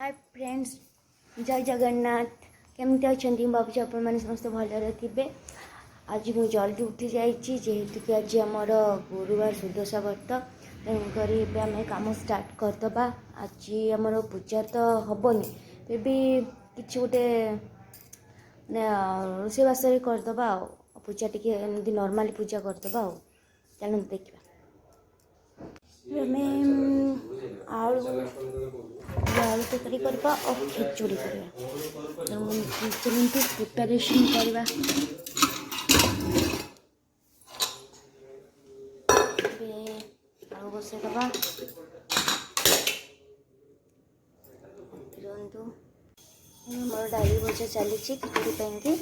Hi friends, जय जगन्नाथ। केमती अच्छा भावुँ आपण मैंने समस्त भलरे थे। आज मुझे जल्दी उठी जाइए जेहेतु कि आज आमर गुरुवार सुदशा व्रत तेणुक आम कम स्टार्ट करदे। आज आमर पूजा तो हेनी फिर भी कि गोटे रोषेईबास करदे पूजा टी नॉर्मली पूजा करदे। चलो देखा आलू तरकारी करवा और खिचुड़ी करवा प्रिपरेशन करवा। आलू बसई दबा मोर डाली भजा चली खिचुड़ी पाई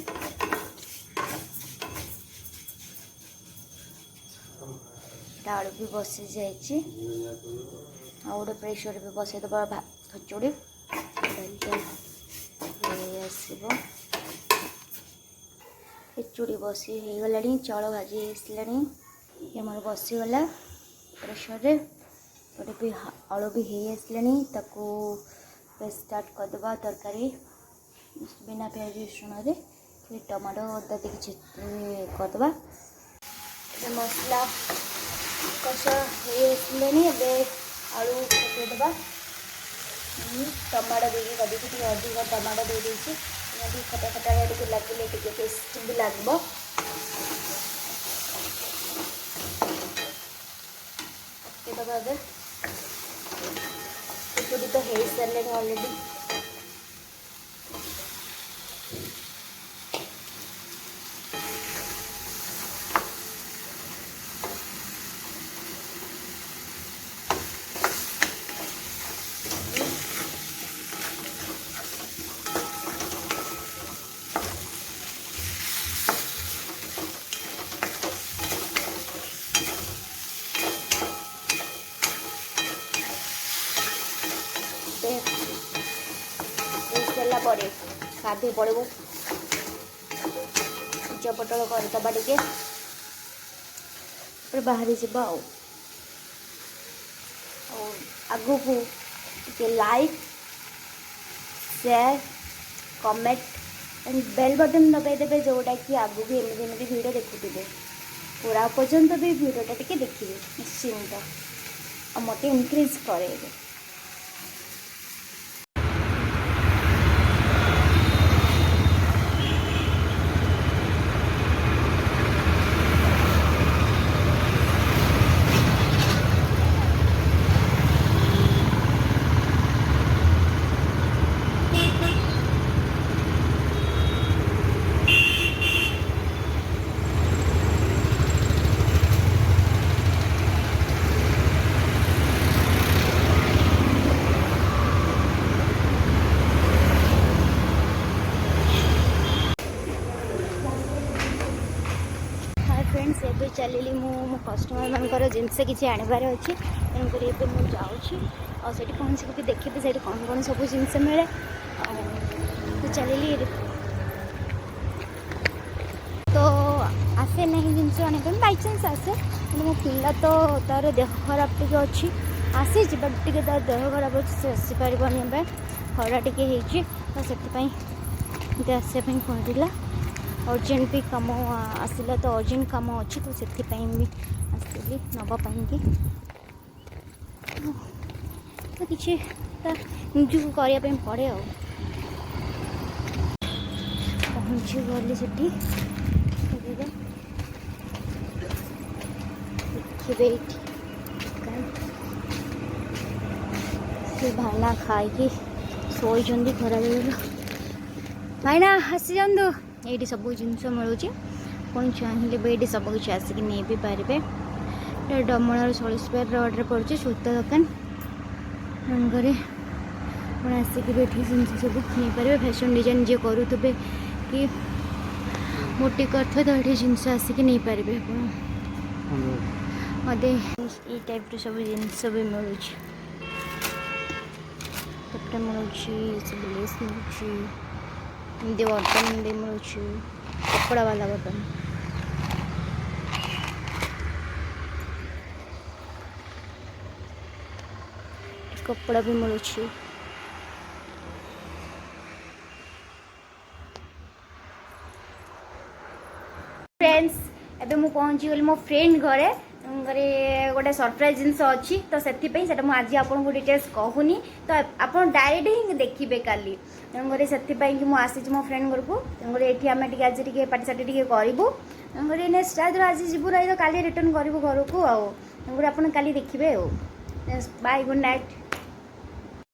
आलू भी बसी जाइए गोटे प्रेसर भी बसई दबा खिचुड़ी आसब। खिचुड़ी बसी हो गला चाउल भाजी आसला मोर बसीगला प्रेसर रे गोटे भी आलू भी हो आसला स्टार्ट करदे तरकारी बिना प्याज रसुण फिर टमाटो अदा दी करदे। मसला कषा हो आसले आलू पकईदबा टमाटो देगी कभी अधिक टमाटो दे देती खटा खटा लगे टेस्ट भी लगे। खिचुड़ी तो हो सारे अलरेडी सारापर काधी पड़ो पूजा पटल करदबा टे बाहरी जा आगू को like share comment and bell button दबाईदेवे जोटा कि आगू भी एमती वीडियो देखुवे पूरा पर्यंत भी वीडियोटा टी देखिए निश्चिंत और मत इनक्रेज करेंगे। फ्रेंड्स एवं चलिली मो कस्टमर मानकर जिनस किसी आनबार अच्छी तेणुक मुझे जाऊँगी पहुँची देखी से कौन कौन सब जिनस मिले तो चलिली तो आसे नहीं जिनस आने बाई चान्स आसे मो पिला तो तार देह खराब टे अच्छी आसी बट टे तार देह खराब अच्छे से आसीपार खरा टे तो से आसपाई कहला अर्जेंट भी कम आसला तो अर्जेंट कम अच्छी तो से भी आसली नापी तो किसी निजक करने पड़े पहुँची गली से देखिए से भाईना खाई शोई खरा भाईना आसी जातु ये सब जिनस मिलूँ पुणी चाहिए भी ये सब किसी आसिक नहीं भी पारे डमणार सलीसपेर रोड्रे पड़े सूता दुकान पुणी आसिक भी जिनस सब नहीं पारे फैशन डिजाइन जी करुवे कि मोटी करते तो ये जिनस आसिक नहीं पारे मत ये टाइप सब जिनस भी मिलूँ कपड़ा मिलूँ सब लेस मिलूँ एमती बर्तन भी मिलूँ कपड़ा वाला बर्तन कपड़ा भी मिलूँ ଏବେ ମୁଁ ପହଞ୍ଚିଗଲି ମୋ ଫ୍ରେଣ୍ଡ ଘରେ ଘରେ गोटे सरप्राइज जिनस अच्छी तो से मुझे आज आपको डिटेल्स कहूनी तो आप डायरेक्ट ही देखिए काली तेणुकर से मुझे आसी मो फ्रेंड घर को तेणुकर ये आम आज पार्टी सार्टी करूँ तेणुकर नेक्स्ट आज जीवु रही तो काली रिटर्न करूँ घर को आप काली देखिए बाय गुड नाइट।